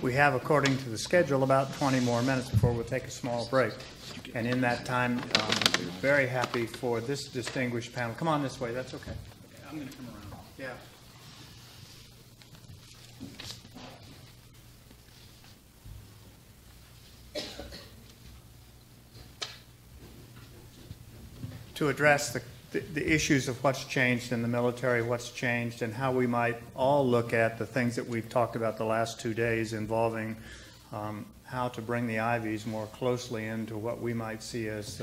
We have, according to the schedule, about 20 more minutes before we'll take a small break. And in that time, we're very happy for this distinguished panel. Come on this way. That's okay. I'm going to come around. Yeah. To address the issues of what's changed in the military, what's changed, and how we might all look at the things that we've talked about the last 2 days involving how to bring the Ivies more closely into what we might see as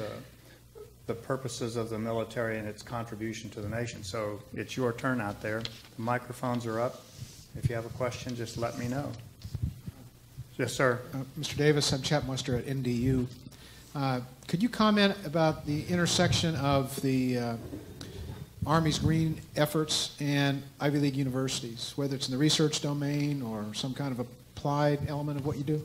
the purposes of the military and its contribution to the nation. So it's your turn out there. The microphones are up. If you have a question, just let me know. Yes, sir. Mr. Davis, I'm Chap Muster at NDU. Could you comment about the intersection of the Army's green efforts and Ivy League universities, whether it's in the research domain or some kind of applied element of what you do?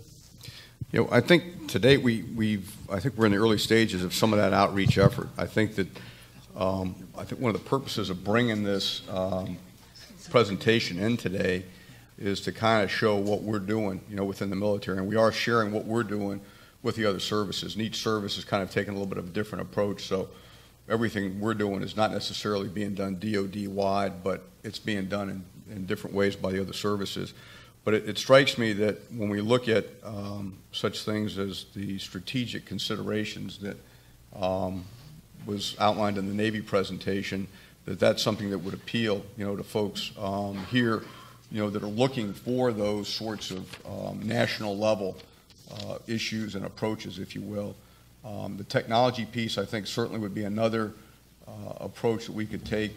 You know, I think to date I think we're in the early stages of some of that outreach effort. I think that one of the purposes of bringing this presentation in today is to kind of show what we're doing, you know, within the military, and we are sharing what we're doing with the other services. And each service is kind of taking a little bit of a different approach. So everything we're doing is not necessarily being done DoD-wide, but it's being done in different ways by the other services. But it strikes me that when we look at such things as the strategic considerations that was outlined in the Navy presentation, that's something that would appeal, you know, to folks here, you know, that are looking for those sorts of national level issues and approaches, if you will. The technology piece, I think, certainly would be another approach that we could take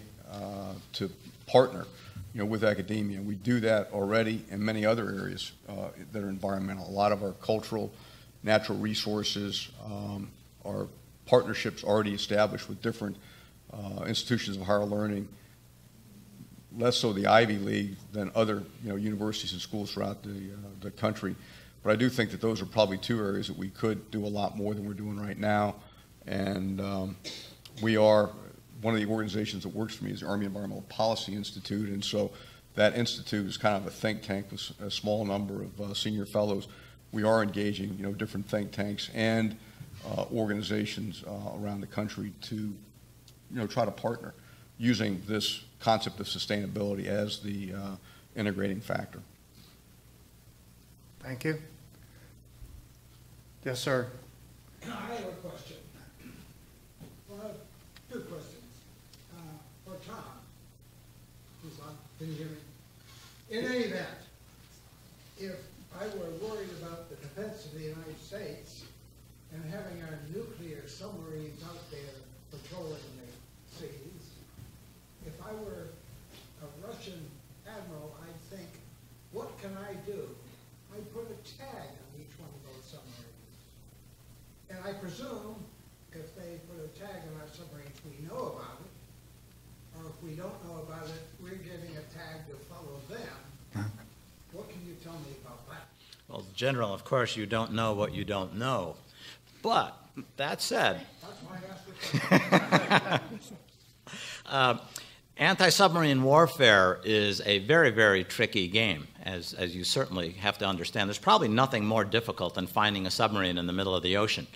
to partner, you know, with academia. We do that already in many other areas that are environmental. A lot of our cultural, natural resources are partnerships already established with different institutions of higher learning, less so the Ivy League than other, you know, universities and schools throughout the country. But I do think that those are probably two areas that we could do a lot more than we're doing right now. And we are, one of the organizations that works for me is the Army Environmental Policy Institute. And so that institute is kind of a think tank with a small number of senior fellows. We are engaging, you know, different think tanks and organizations around the country to, you know, try to partner using this concept of sustainability as the integrating factor. Thank you. Yes, sir. I have a question. Well, two questions. For Tom, who's on, can you hear me? In any event, if I were worried about the defense of the United States and having our nuclear submarines out there patrolling the seas, if I were a Russian admiral, I'd think, what can I do? I put a tag on each one of those submarines. And I presume if they put a tag on our submarines, we know about it. Or if we don't know about it, we're giving a tag to follow them. What can you tell me about that? Well, General, of course, you don't know what you don't know. But that said, that's why I asked the question. Anti-submarine warfare is a very, very tricky game, as you certainly have to understand. There's probably nothing more difficult than finding a submarine in the middle of the ocean.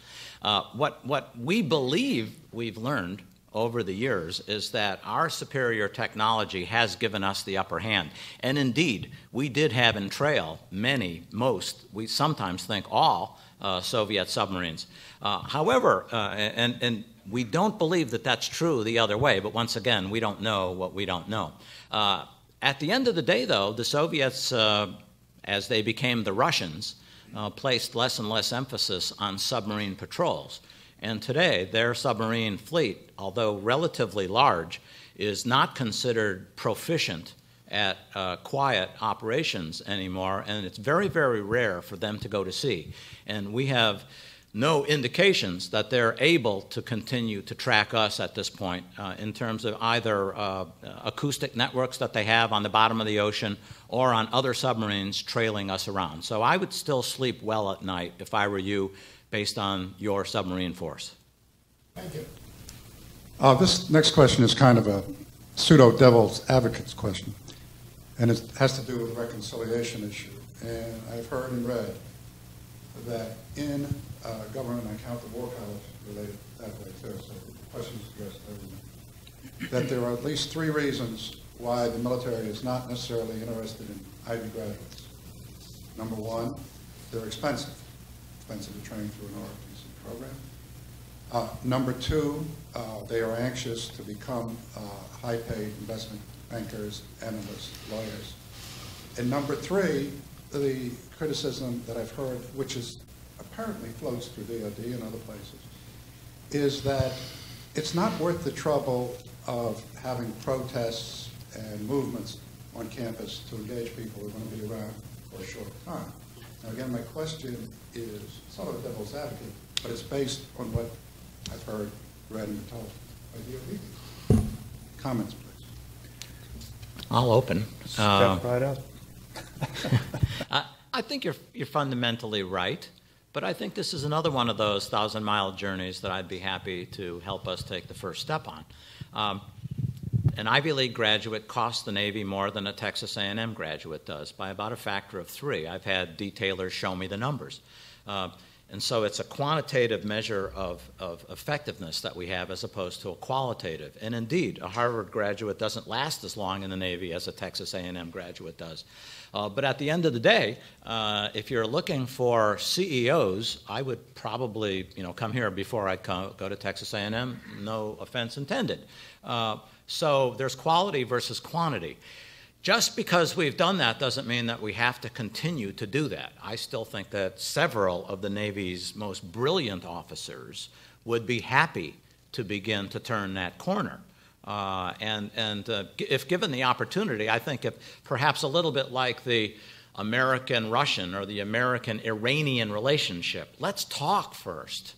What we believe we've learned over the years is that our superior technology has given us the upper hand. And indeed, we did have in trail we sometimes think all Soviet submarines. However, and we don't believe that that's true the other way, but once again, we don't know what we don't know. At the end of the day, though, the Soviets, as they became the Russians, placed less and less emphasis on submarine patrols. And today, their submarine fleet, although relatively large, is not considered proficient at quiet operations anymore, and it's very, very rare for them to go to sea. And we have no indications that they're able to continue to track us at this point in terms of either acoustic networks that they have on the bottom of the ocean or on other submarines trailing us around. So I would still sleep well at night if I were you, based on your submarine force. Thank you. This next question is kind of a pseudo-devil's advocate's question, and it has to do with the reconciliation issue. and I've heard and read that in government, I count the War College related that way too, so the question is addressed to everyone, that there are at least 3 reasons why the military is not necessarily interested in Ivy graduates. Number 1, they're expensive to train through an ROTC program. Number 2, they are anxious to become high-paid investment bankers, analysts, lawyers. And number 3, the criticism that I've heard, which is apparently floats through DOD and other places, is that it's not worth the trouble of having protests and movements on campus to engage people who are going to be around for a short time. Now again, my question is sort of a devil's advocate, but it's based on what I've heard, read, and been told by DOD. Comments, please. I'll open. Step right up. I think you're fundamentally right, but I think this is another one of those 1,000-mile journeys that I'd be happy to help us take the first step on. An Ivy League graduate costs the Navy more than a Texas A&M graduate does, by about a factor of 3. I've had detailers show me the numbers. And so it's a quantitative measure of effectiveness that we have as opposed to a qualitative. And indeed, a Harvard graduate doesn't last as long in the Navy as a Texas A&M graduate does. But at the end of the day, if you're looking for CEOs, I would probably come here before I go to Texas A&M, no offense intended. So there's quality versus quantity. Just because we've done that doesn't mean that we have to continue to do that. I still think that several of the Navy's most brilliant officers would be happy to begin to turn that corner. If given the opportunity, I think if perhaps a little bit like the American-Russian or the American-Iranian relationship, let's talk first.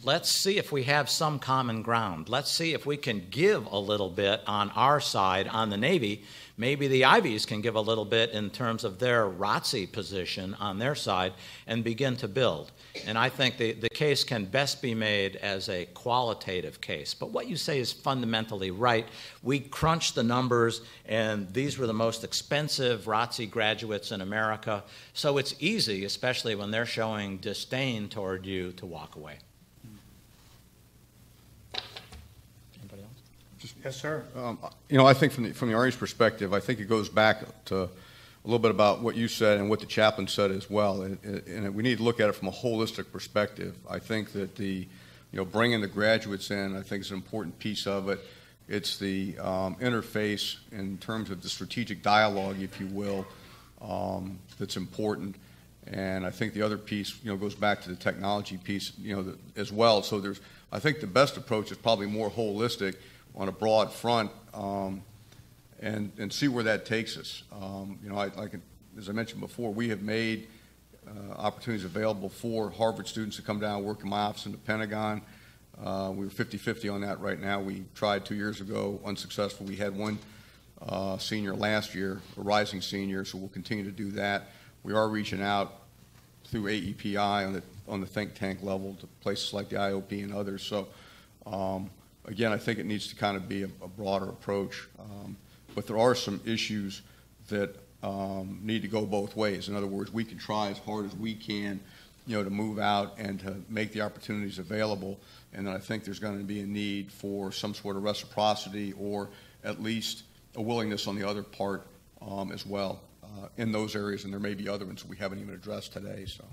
Let's see if we have some common ground. Let's see if we can give a little bit on our side on the Navy. Maybe the Ivies can give a little bit in terms of their ROTC position on their side and begin to build. And I think the case can best be made as a qualitative case. But what you say is fundamentally right. We crunched the numbers, and these were the most expensive ROTC graduates in America. So it's easy, especially when they're showing disdain toward you, to walk away. Yes, sir. I think from the Army's perspective, I think it goes back to a little bit about what you said and what the chaplain said as well. And we need to look at it from a holistic perspective. I think that bringing the graduates in, I think is an important piece of it. It's the interface in terms of the strategic dialogue, if you will, that's important. And I think the other piece, goes back to the technology piece, as well. So I think the best approach is probably more holistic on a broad front, and see where that takes us. As I mentioned before, we have made opportunities available for Harvard students to come down and work in my office in the Pentagon. We were 50-50 on that right now. We tried 2 years ago, unsuccessful. We had one senior last year, a rising senior, so we'll continue to do that. We are reaching out through AEPI on the think tank level to places like the IOP and others. So again, I think it needs to kind of be a broader approach. But there are some issues that need to go both ways. In other words, we can try as hard as we can, to move out and to make the opportunities available. And then I think there's going to be a need for some sort of reciprocity, or at least a willingness on the other part as well in those areas. And there may be other ones we haven't even addressed today. So.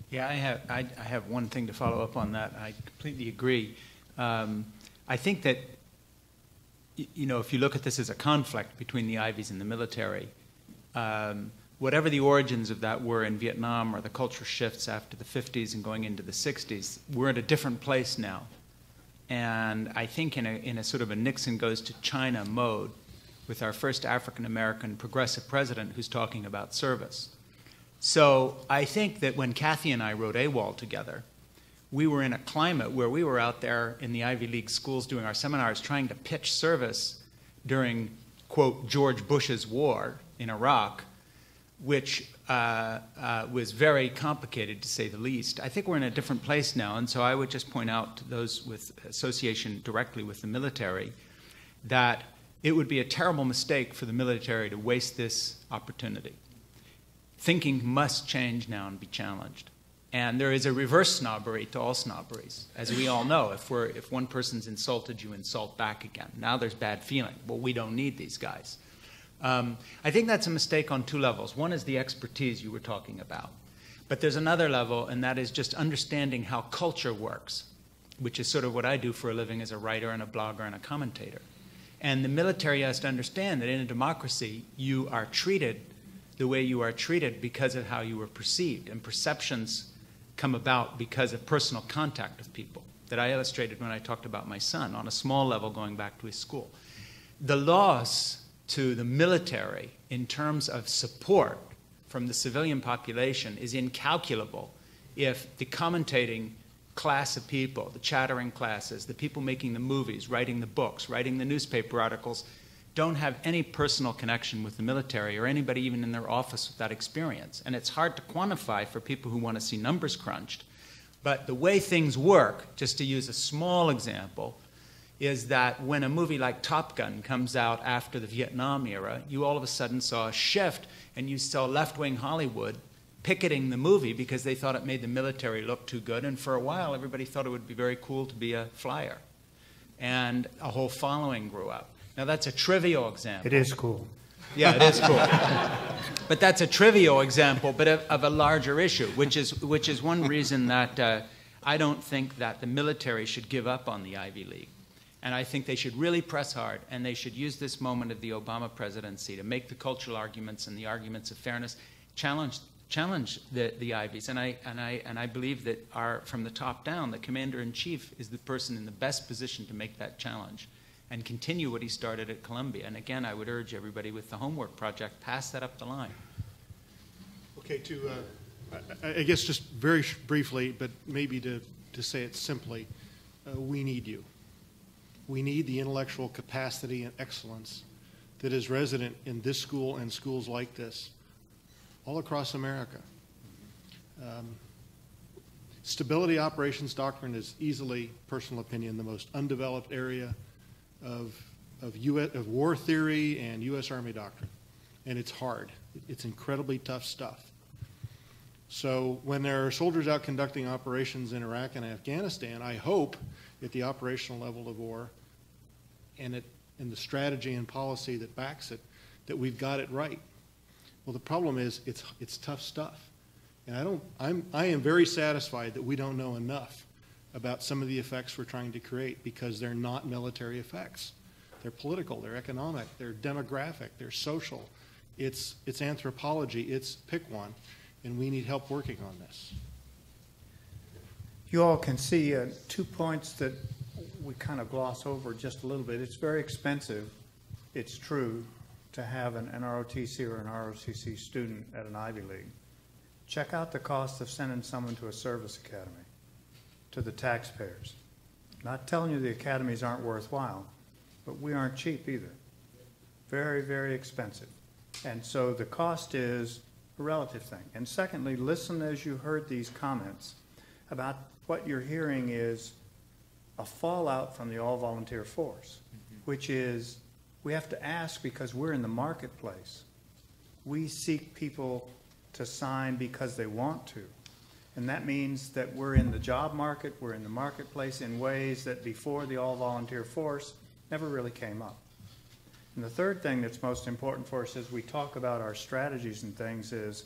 Yeah, I have one thing to follow up on that. I completely agree. I think that, if you look at this as a conflict between the Ivies and the military, whatever the origins of that were in Vietnam, or the culture shifts after the 50s and going into the 60s, we're at a different place now. And I think in a sort of a Nixon goes to China mode, with our first African-American progressive president who's talking about service. So I think that when Kathy and I wrote AWOL together, we were in a climate where we were out there in the Ivy League schools doing our seminars trying to pitch service during, quote, George Bush's war in Iraq, which was very complicated, to say the least. I think we're in a different place now, and so I would just point out to those with association directly with the military that it would be a terrible mistake for the military to waste this opportunity. thinking must change now and be challenged. And there is a reverse snobbery to all snobberies. As we all know, if one person's insulted, you insult back again. Now there's bad feeling. Well, we don't need these guys. I think that's a mistake on two levels. One is the expertise you were talking about. But there's another level, and that is just understanding how culture works, which is sort of what I do for a living as a writer and a blogger and a commentator. And the military has to understand that in a democracy, you are treated the way you are treated because of how you were perceived. And perceptions come about because of personal contact with people that I illustrated when I talked about my son on a small level going back to his school. The loss to the military in terms of support from the civilian population is incalculable if the commentating class of people, the chattering classes, the people making the movies, writing the books, writing the newspaper articles, don't have any personal connection with the military or anybody even in their office with that experience. And it's hard to quantify for people who want to see numbers crunched. But the way things work, just to use a small example, is that when a movie like Top Gun comes out after the Vietnam era, you all of a sudden saw a shift and you saw left-wing Hollywood picketing the movie because they thought it made the military look too good. And for a while, everybody thought it would be very cool to be a flyer. And a whole following grew up. Now, that's a trivial example. It is cool. Yeah, it is cool. But that's a trivial example, but of a larger issue, which is one reason that I don't think that the military should give up on the Ivy League. And I think they should really press hard, and they should use this moment of the Obama presidency to make the cultural arguments and the arguments of fairness, challenge the Ivies. And I believe that from the top down, the commander-in-chief is the person in the best position to make that challenge and continue what he started at Columbia. And again, I would urge everybody with the homework project, pass that up the line. Okay, I guess just very briefly, but maybe to say it simply, we need you. We need the intellectual capacity and excellence that is resident in this school and schools like this all across America. Stability operations doctrine is easily, personal opinion, the most undeveloped area of war theory and U.S. Army doctrine. And it's hard. It's incredibly tough stuff. So when there are soldiers out conducting operations in Iraq and Afghanistan, I hope at the operational level of war and the strategy and policy that backs it, that we've got it right. Well, the problem is it's tough stuff. And I am very satisfied that we don't know enough about some of the effects we're trying to create because they're not military effects. They're political, they're economic, they're demographic, they're social. It's anthropology, it's pick one, and we need help working on this. You all can see 2 points that we kind of gloss over just a little bit. It's very expensive, it's true, to have an ROTC or an ROCC student at an Ivy League. Check out the cost of sending someone to a service academy, to the taxpayers. Not telling you the academies aren't worthwhile, but we aren't cheap either. Very, very expensive. And so the cost is a relative thing. And secondly, listen as you heard these comments about what you're hearing is a fallout from the all-volunteer force, which is we have to ask because we're in the marketplace. We seek people to sign because they want to. And that means that we're in the job market, we're in the marketplace in ways that before the all-volunteer force never really came up. And the third thing that's most important for us as we talk about our strategies and things is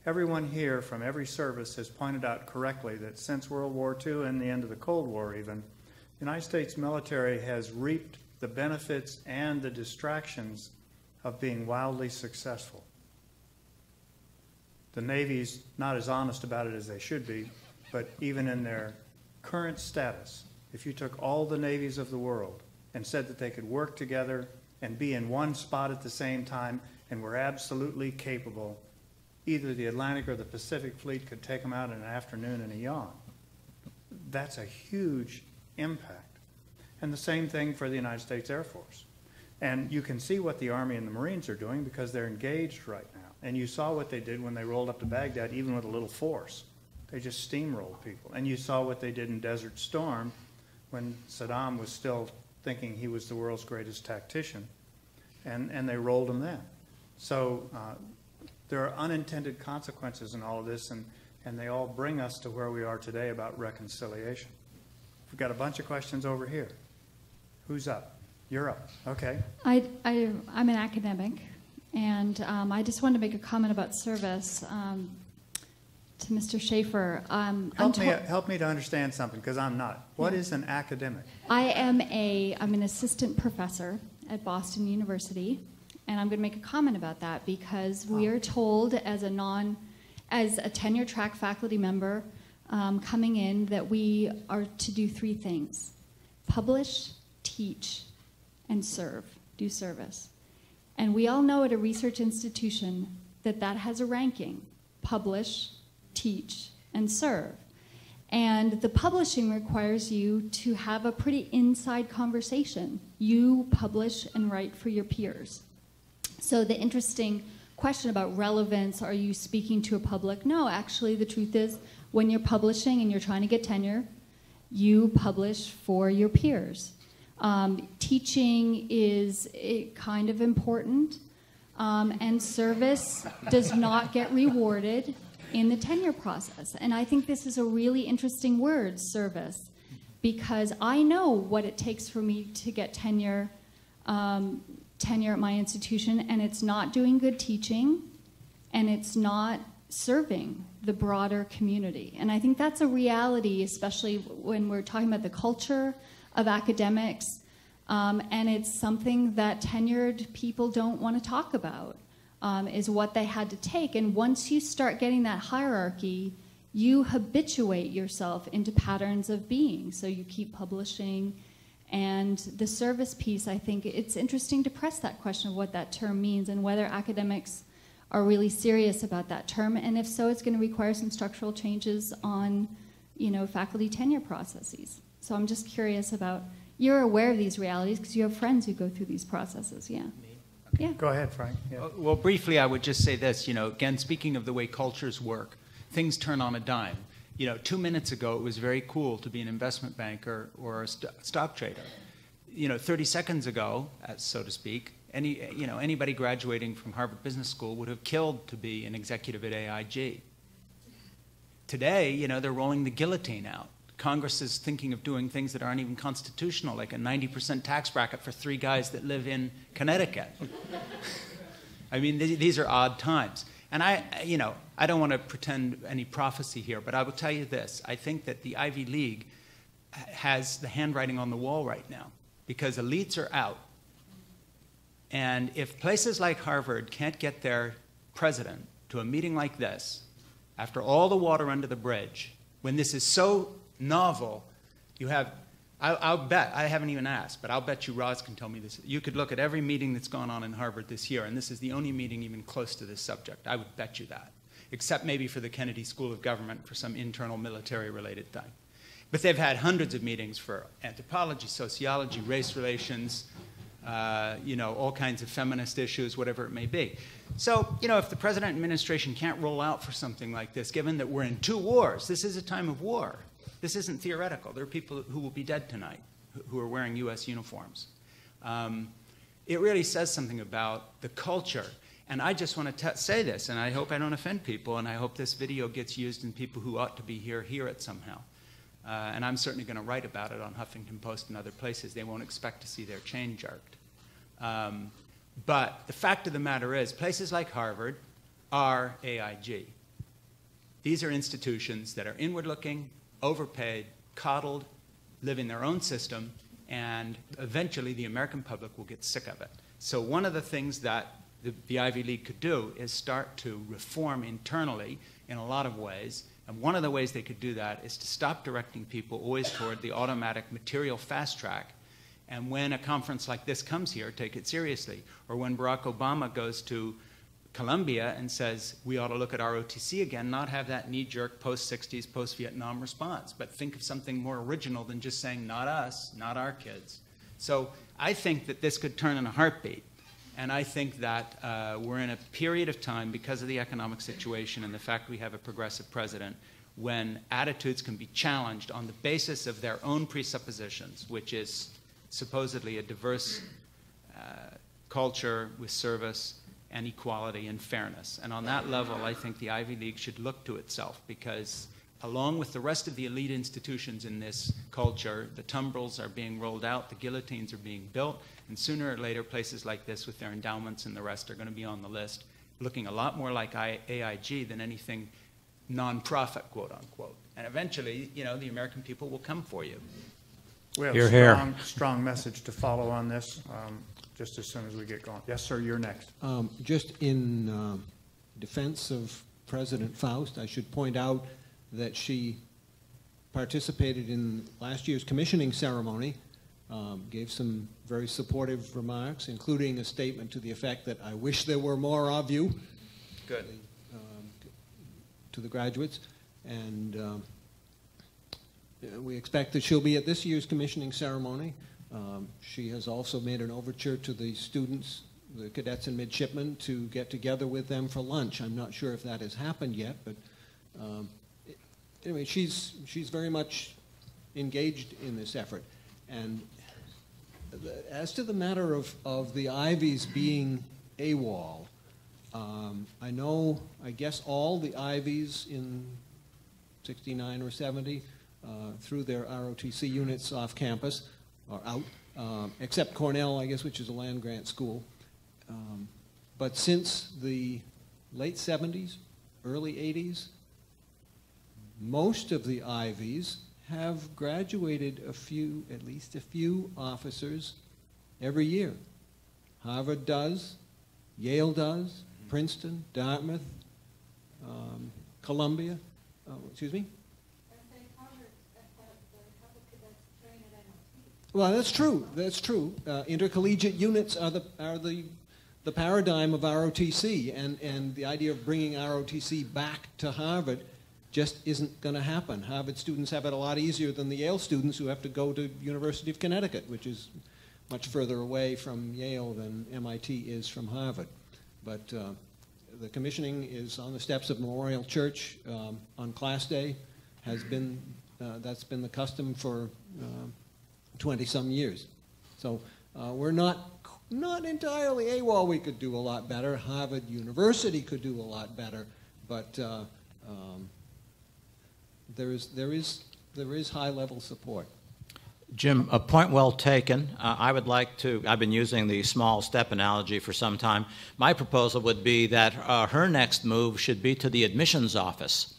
everyone here from every service has pointed out correctly that since World War II and the end of the Cold War even, the United States military has reaped the benefits and the distractions of being wildly successful. The Navy's not as honest about it as they should be, but even in their current status, if you took all the navies of the world and said that they could work together and be in one spot at the same time and were absolutely capable, either the Atlantic or the Pacific Fleet could take them out in an afternoon in a yawn. That's a huge impact. And the same thing for the United States Air Force. And you can see what the Army and the Marines are doing because they're engaged right now. And you saw what they did when they rolled up to Baghdad, even with a little force. They just steamrolled people. And you saw what they did in Desert Storm when Saddam was still thinking he was the world's greatest tactician. And they rolled him then. So there are unintended consequences in all of this, and they all bring us to where we are today about reconciliation. We've got a bunch of questions over here. Who's up? You're up. Okay. I'm an academic, and I just wanted to make a comment about service to Mr. Schaeffer. Help me to understand something, because I'm not. What is an academic? I'm an assistant professor at Boston University, and I'm going to make a comment about that because we are told as a tenure track faculty member coming in that we are to do three things: publish, teach, and serve, do service. And we all know at a research institution that has a ranking: publish, teach, and serve. And the publishing requires you to have a pretty inside conversation. You publish and write for your peers. So the interesting question about relevance, are you speaking to a public? No, actually the truth is when you're publishing and you're trying to get tenure, you publish for your peers. Teaching is kind of important, and service does not get rewarded in the tenure process. And I think this is a really interesting word, service, because I know what it takes for me to get tenure at my institution, and it's not doing good teaching, and it's not serving the broader community. And I think that's a reality, especially when we're talking about the culture of academics, and it's something that tenured people don't want to talk about, is what they had to take. And once you start getting that hierarchy, you habituate yourself into patterns of being. So you keep publishing. And the service piece, I think it's interesting to press that question of what that term means and whether academics are really serious about that term. And if so, it's going to require some structural changes on, faculty tenure processes. So I'm just curious about, you're aware of these realities because you have friends who go through these processes, yeah. Yeah. Go ahead, Frank. Yeah. Well, briefly, I would just say this, again, speaking of the way cultures work, things turn on a dime. 2 minutes ago, it was very cool to be an investment banker or a stock trader. 30 seconds ago, so to speak, anybody graduating from Harvard Business School would have killed to be an executive at AIG. Today, they're rolling the guillotine out. Congress is thinking of doing things that aren't even constitutional, like a 90% tax bracket for 3 guys that live in Connecticut. I mean, these are odd times. And I don't want to pretend any prophecy here, but I will tell you this. I think that the Ivy League has the handwriting on the wall right now because elites are out. And if places like Harvard can't get their president to a meeting like this, after all the water under the bridge, when this is so novel, you have, I'll bet, I haven't even asked, but I'll bet you Roz can tell me this. You could look at every meeting that's gone on in Harvard this year, and this is the only meeting even close to this subject. I would bet you that, except maybe for the Kennedy School of Government for some internal military-related thing. But they've had hundreds of meetings for anthropology, sociology, race relations, all kinds of feminist issues, whatever it may be. So, if the president and administration can't roll out for something like this, given that we're in 2 wars, this is a time of war. This isn't theoretical. There are people who will be dead tonight who are wearing U.S. uniforms. It really says something about the culture. And I just want to say this, and I hope I don't offend people, and I hope this video gets used and people who ought to be here hear it somehow. And I'm certainly going to write about it on Huffington Post and other places. They won't expect to see their chain jerked. But the fact of the matter is, places like Harvard are AIG. These are institutions that are inward-looking, overpaid, coddled, live in their own system, and eventually the American public will get sick of it. So one of the things that the Ivy League could do is start to reform internally in a lot of ways. And one of the ways they could do that is to stop directing people always toward the automatic material fast track. And when a conference like this comes here, take it seriously. Or when Barack Obama goes to Columbia and says, we ought to look at ROTC again, not have that knee-jerk post-60s, post-Vietnam response, but think of something more original than just saying, not us, not our kids. So I think that this could turn in a heartbeat. And I think that we're in a period of time, because of the economic situation and the fact we have a progressive president, when attitudes can be challenged on the basis of their own presuppositions, which is supposedly a diverse culture with service and equality and fairness. And on that level, I think the Ivy League should look to itself, because along with the rest of the elite institutions in this culture, the tumbrils are being rolled out, the guillotines are being built, and sooner or later places like this with their endowments and the rest are going to be on the list, looking a lot more like AIG than anything non-profit, quote unquote. And eventually, you know, the American people will come for you. We have Hear, a hear. strong message to follow on this just as soon as we get going. Yes, sir, you're next. Just in defense of President Faust, I should point out that she participated in last year's commissioning ceremony, gave some very supportive remarks, including a statement to the effect that I wish there were more of you. Good. To the graduates. And we expect that she'll be at this year's commissioning ceremony. She has also made an overture to the students, the cadets and midshipmen, to get together with them for lunch. I'm not sure if that has happened yet, but anyway, she's very much engaged in this effort. And as to the matter of the Ivies being AWOL, I guess all the Ivies in 69 or 70 through their ROTC units off campus or out, except Cornell, I guess, which is a land-grant school. But since the late 70s, early 80s, most of the Ivies have graduated at least a few officers every year. Harvard does, Yale does, Princeton, Dartmouth, Columbia, excuse me? Well, that's true. That's true. Intercollegiate units are the paradigm of ROTC, and the idea of bringing ROTC back to Harvard just isn't going to happen. Harvard students have it a lot easier than the Yale students who have to go to University of Connecticut, which is much further away from Yale than MIT is from Harvard. But the commissioning is on the steps of Memorial Church on Class Day. That's been the custom for 20-some years. So we're not entirely AWOL. We could do a lot better. Harvard University could do a lot better, but there is high-level support. Jim, a point well taken. I've been using the small step analogy for some time. My proposal would be that her next move should be to the admissions office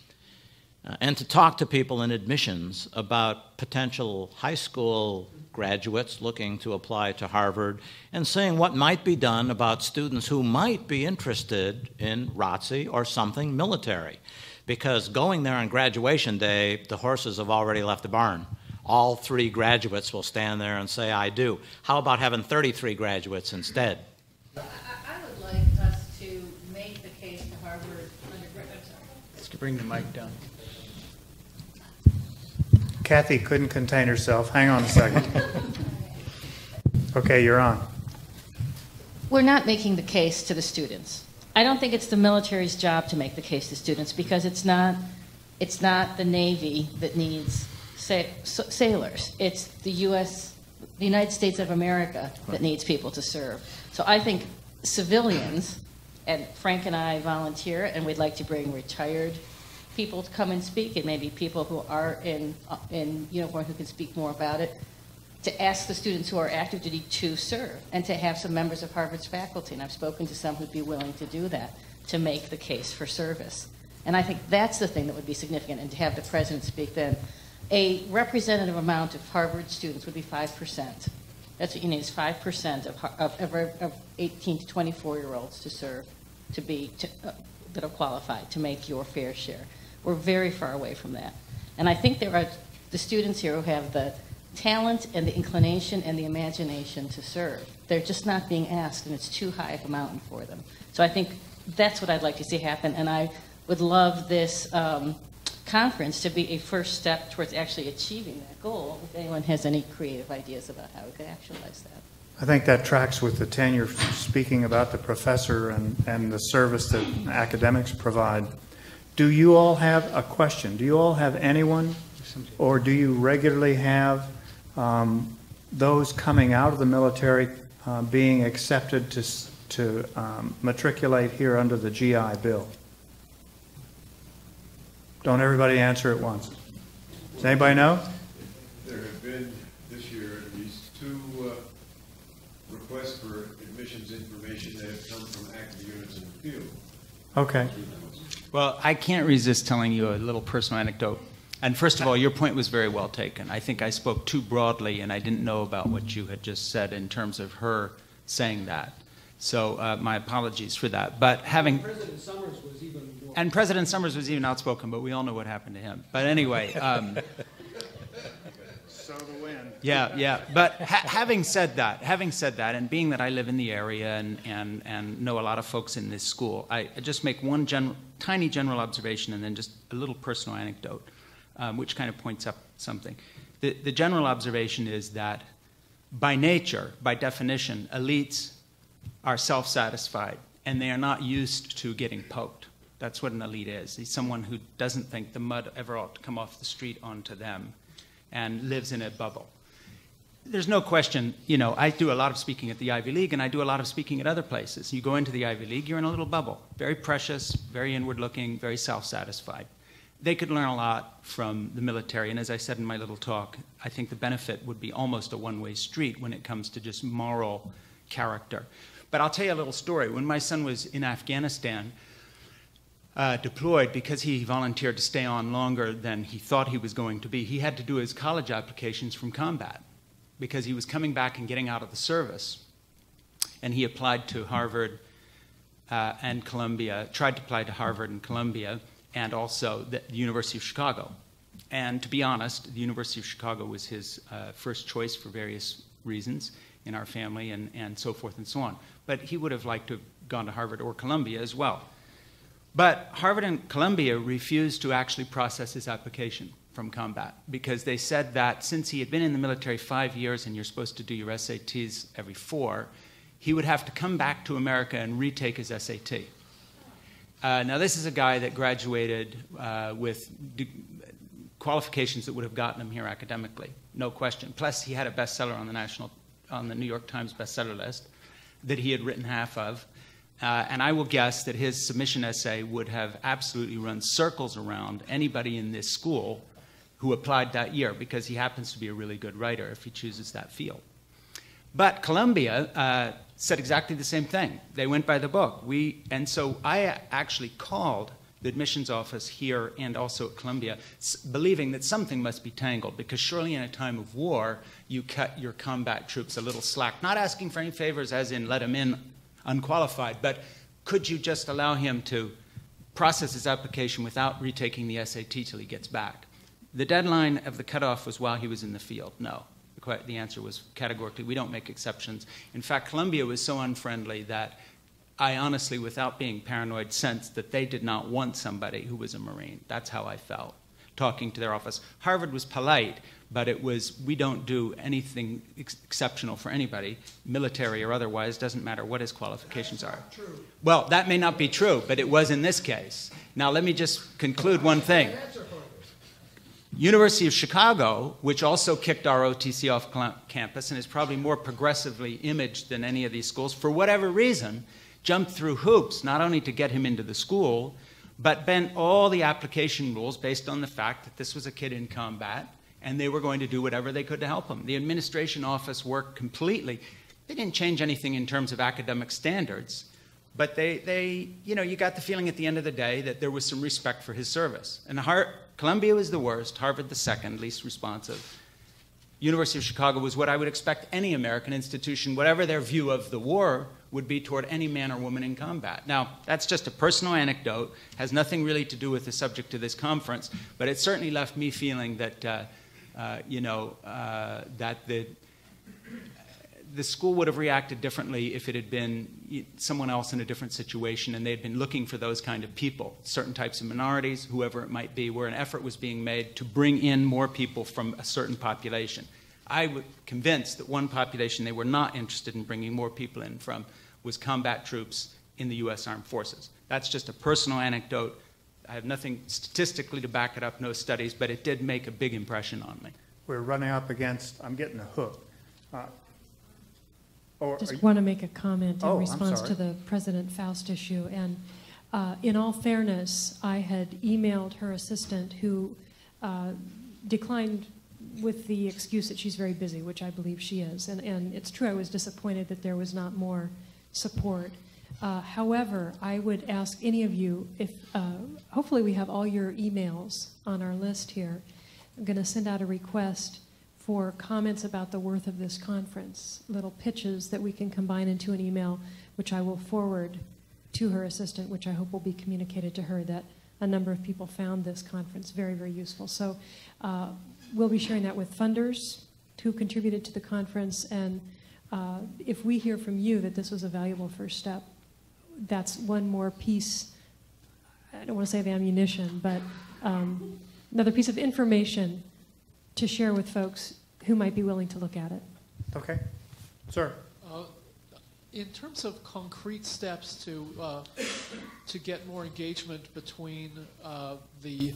and to talk to people in admissions about potential high school graduates looking to apply to Harvard and seeing what might be done about students who might be interested in ROTC or something military. Because going there on graduation day, the horses have already left the barn. All 3 graduates will stand there and say, I do. How about having 33 graduates instead? I would like us to make the case to Harvard undergraduate. Let's bring the mic down. Kathy couldn't contain herself. Hang on a second. Okay, you're on. We're not making the case to the students. I don't think it's the military's job to make the case to students, because it's not the Navy that needs sailors. It's the United States of America that needs people to serve. So I think civilians, and Frank and I volunteer, and we'd like to bring retired people to come and speak, and maybe people who are in uniform who can speak more about it, to ask the students who are active duty to serve, and to have some members of Harvard's faculty, and I've spoken to some who'd be willing to do that, to make the case for service. And I think that's the thing that would be significant, and to have the president speak then. A representative amount of Harvard students would be 5%. That's what you need, is 5% of 18 to 24-year-olds to serve, that are qualified to make your fair share. We're very far away from that. And I think there are the students here who have the talent and the inclination and the imagination to serve. They're just not being asked, and it's too high of a mountain for them. So I think that's what I'd like to see happen, and I would love this conference to be a first step towards actually achieving that goal, if anyone has any creative ideas about how we could actualize that. I think that tracks with the tenure, speaking about the professor and the service that academics provide. Do you all have a question? Do you all have anyone, or do you regularly have those coming out of the military being accepted to matriculate here under the GI Bill? Don't everybody answer at once. Does anybody know? There have been this year at least 2 requests for admissions information that have come from active units in the field. Okay. Well, I can't resist telling you a little personal anecdote. And first of all, your point was very well taken. I think I spoke too broadly, and I didn't know about what you had just said in terms of her saying that. So my apologies for that. But having President Summers was even more. And President Summers was even outspoken, but we all know what happened to him. But anyway. So the wind. Yeah. But having said that, and being that I live in the area and know a lot of folks in this school, I just make one tiny general observation and then just a little personal anecdote, which kind of points up something. The general observation is that by nature, by definition, elites are self-satisfied, and they are not used to getting poked. That's what an elite is. He's someone who doesn't think the mud ever ought to come off the street onto them and lives in a bubble. There's no question, I do a lot of speaking at the Ivy League, and I do a lot of speaking at other places. You go into the Ivy League, you're in a little bubble. Very precious, very inward-looking, very self-satisfied. They could learn a lot from the military, and as I said in my little talk, I think the benefit would be almost a one-way street when it comes to just moral character. But I'll tell you a little story. When my son was in Afghanistan, deployed because he volunteered to stay on longer than he thought he was going to be, he had to do his college applications from combat because he was coming back and getting out of the service. And he applied to Harvard and Columbia, tried to apply to Harvard and Columbia, and also the University of Chicago. And to be honest, the University of Chicago was his first choice for various reasons in our family and so forth and so on. But he would have liked to have gone to Harvard or Columbia as well. But Harvard and Columbia refused to actually process his application from combat because they said that since he had been in the military 5 years and you're supposed to do your SATs every 4, he would have to come back to America and retake his SAT. Now, this is a guy that graduated with qualifications that would have gotten him here academically, no question. Plus, he had a bestseller on the New York Times bestseller list that he had written half of. And I will guess that his submission essay would have absolutely run circles around anybody in this school who applied that year because he happens to be a really good writer if he chooses that field. But Columbia said exactly the same thing. They went by the book. And so I actually called the admissions office here and also at Columbia, believing that something must be tangled because surely in a time of war, you cut your combat troops a little slack. Not asking for any favors as in let them in unqualified, but could you just allow him to process his application without retaking the SAT till he gets back? The deadline of the cutoff was while he was in the field. No. The answer was categorically, we don't make exceptions. In fact, Columbia was so unfriendly that I honestly, without being paranoid, sensed that they did not want somebody who was a Marine. That's how I felt, talking to their office. Harvard was polite, but it was, we don't do anything exceptional for anybody, military or otherwise, doesn't matter what his qualifications are. True. Well, that may not be true, but it was in this case. Now, let me just conclude one thing. University of Chicago, which also kicked ROTC off campus and is probably more progressively imaged than any of these schools, for whatever reason, jumped through hoops, not only to get him into the school, but bent all the application rules based on the fact that this was a kid in combat, and they were going to do whatever they could to help him. The administration office worked completely. They didn't change anything in terms of academic standards, but they you got the feeling at the end of the day that there was some respect for his service. And Columbia was the worst, Harvard the second, least responsive. University of Chicago was what I would expect any American institution, whatever their view of the war would be toward any man or woman in combat. Now, that's just a personal anecdote, has nothing really to do with the subject of this conference, but it certainly left me feeling that, that the school would have reacted differently if it had been someone else in a different situation and they had been looking for those kind of people, certain types of minorities, whoever it might be, where an effort was being made to bring in more people from a certain population. I was convinced that one population they were not interested in bringing more people in from was combat troops in the U.S. Armed Forces. That's just a personal anecdote. I have nothing statistically to back it up, no studies, but it did make a big impression on me. We're running up against, I'm getting a hook. Or Just want to make a comment in Oh, I'm response sorry. to the President Faust issue. And in all fairness, I had emailed her assistant who declined with the excuse that she's very busy, which I believe she is. And it's true, I was disappointed that there was not more support. However, I would ask any of you, if hopefully we have all your emails on our list here. I'm going to send out a request for comments about the worth of this conference, little pitches that we can combine into an email, which I will forward to her assistant, which I hope will be communicated to her, that a number of people found this conference very, very useful. So we'll be sharing that with funders who contributed to the conference, and if we hear from you that this was a valuable first step, that's one more piece, I don't want to say of ammunition, but another piece of information to share with folks who might be willing to look at it. Okay. Sir. In terms of concrete steps to get more engagement between the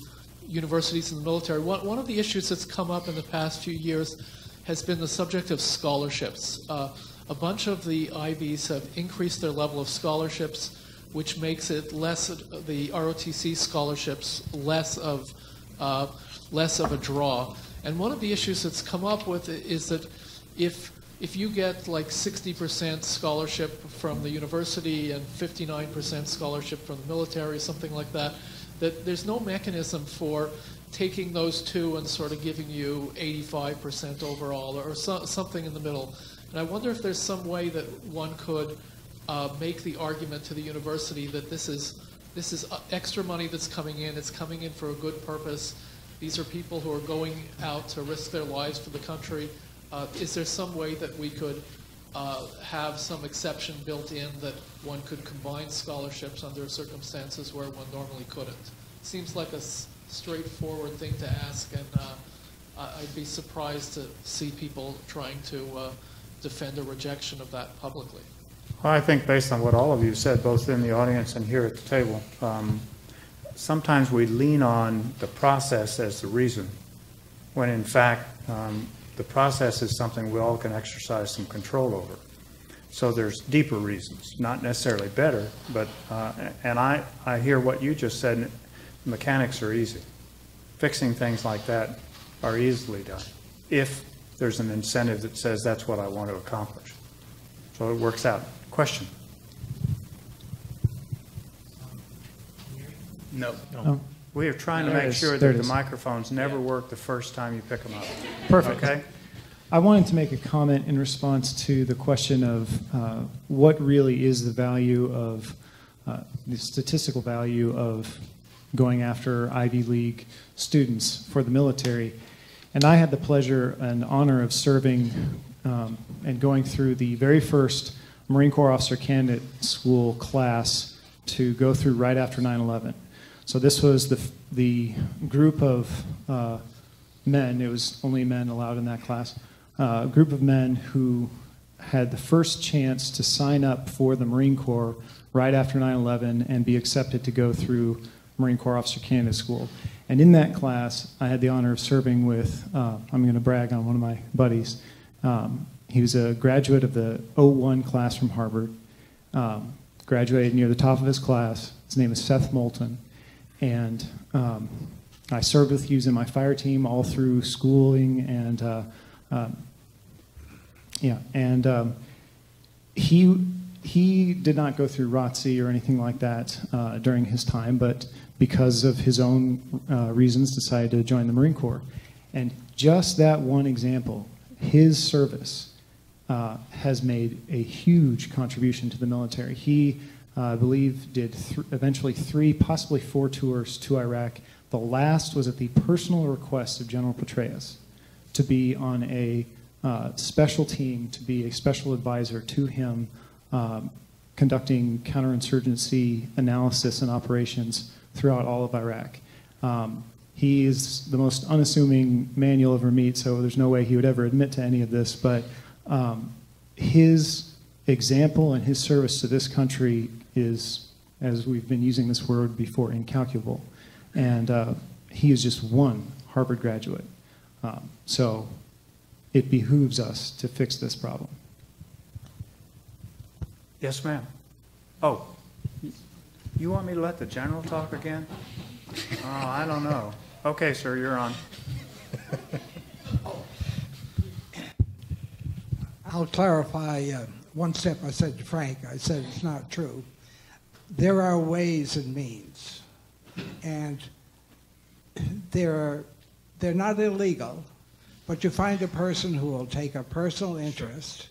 universities and the military, one of the issues that's come up in the past few years has been the subject of scholarships. A bunch of the Ivies have increased their level of scholarships, which makes it less, the ROTC scholarships, less of a draw. And one of the issues that's come up with it is that if you get like 60% scholarship from the university and 59% scholarship from the military, something like that, that there's no mechanism for taking those two and sort of giving you 85% overall or something in the middle. And I wonder if there's some way that one could make the argument to the university that this is extra money that's coming in. It's coming in for a good purpose. These are people who are going out to risk their lives for the country. Is there some way that we could have some exception built in that one could combine scholarships under circumstances where one normally couldn't? Seems like a straightforward thing to ask, and I'd be surprised to see people trying to defend a rejection of that publicly. Well, I think based on what all of you said, both in the audience and here at the table, sometimes we lean on the process as the reason, when in fact the process is something we all can exercise some control over. So there's deeper reasons, not necessarily better, but, and I hear what you just said, mechanics are easy. Fixing things like that are easily done if there's an incentive that says that's what I want to accomplish. So it works out. Question? No. We are trying to make sure that the microphones never work the first time you pick them up. Perfect. Okay? I wanted to make a comment in response to the question of what really is the value of, the statistical value of going after Ivy League students for the military. And I had the pleasure and honor of serving and going through the very first Marine Corps Officer Candidate School class to go through right after 9/11. So this was the group of men, it was only men allowed in that class, a group of men who had the first chance to sign up for the Marine Corps right after 9/11 and be accepted to go through Marine Corps Officer Candidate School. And in that class, I had the honor of serving with, I'm going to brag on one of my buddies. He was a graduate of the 01 class from Harvard, graduated near the top of his class. His name is Seth Moulton. And I served with, he was in my fire team all through schooling, and he did not go through ROTC or anything like that during his time, but because of his own reasons decided to join the Marine Corps. And just that one example, his service has made a huge contribution to the military. He, I believe, did eventually 3, possibly 4 tours to Iraq. The last was at the personal request of General Petraeus to be on a special team, to be a special advisor to him, conducting counterinsurgency analysis and operations throughout all of Iraq. He is the most unassuming man you'll ever meet, so there's no way he would ever admit to any of this, but his example and his service to this country is, as we've been using this word before, incalculable. And he is just one Harvard graduate. So it behooves us to fix this problem. Yes, ma'am. Oh, you want me to let the general talk again? Oh, I don't know. Okay, sir, you're on. I'll clarify one step I said to Frank. I said it's not true. There are ways and means, and they're not illegal, but you find a person who will take a personal interest,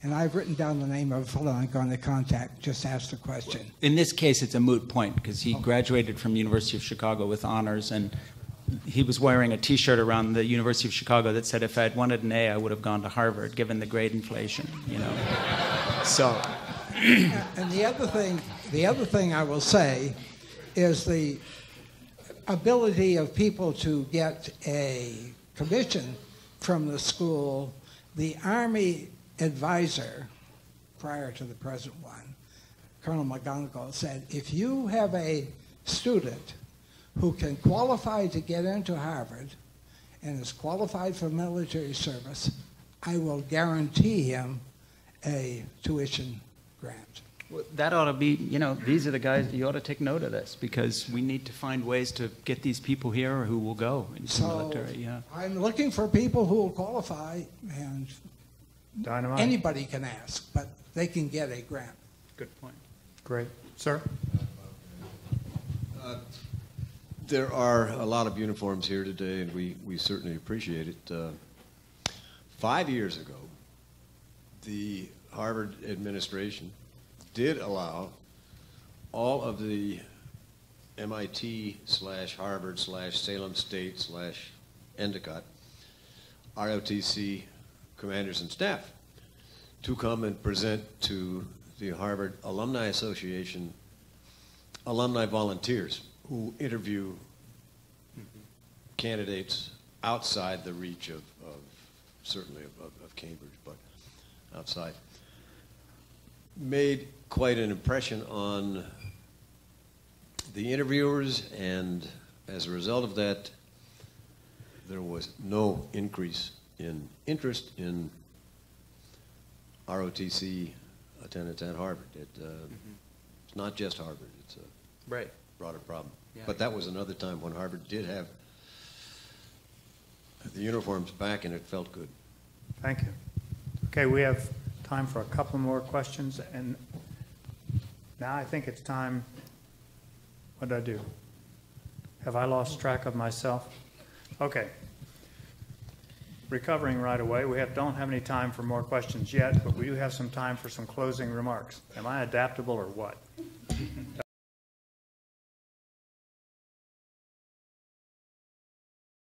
and I've written down the name of a fellow I'm going to contact. Just ask the question. In this case, it's a moot point because he graduated from University of Chicago with honors, and he was wearing a T-shirt around the University of Chicago that said, "If I had wanted an A, I would have gone to Harvard, given the grade inflation." You know, so. And the other thing I will say is the ability of people to get a commission from the school. The Army advisor, prior to the present one, Colonel McGonigal, said, if you have a student who can qualify to get into Harvard and is qualified for military service, I will guarantee him a tuition grant. Well, that ought to be, you know, these are the guys, you ought to take note of this because we need to find ways to get these people here who will go into the military. Yeah. I'm looking for people who will qualify, and Dynamite. anybody can ask, but they can get a grant. Good point. Great. Sir? There are a lot of uniforms here today, and we certainly appreciate it. 5 years ago, the Harvard administration did allow all of the MIT/Harvard/Salem State/Endicott ROTC commanders and staff to come and present to the Harvard Alumni Association alumni volunteers who interview candidates outside the reach of certainly of Cambridge, but outside. Made quite an impression on the interviewers, and as a result of that, there was no increase in interest in ROTC attendance at Harvard. It's not just Harvard, it's a broader problem. Yeah. But that was another time when Harvard did have the uniforms back, and it felt good. Thank you. Okay, we have time for a couple more questions, and now I think it's time. What did I do? Have I lost track of myself? Okay. Recovering right away. We don't have any time for more questions yet, but we do have some time for some closing remarks. Am I adaptable or what?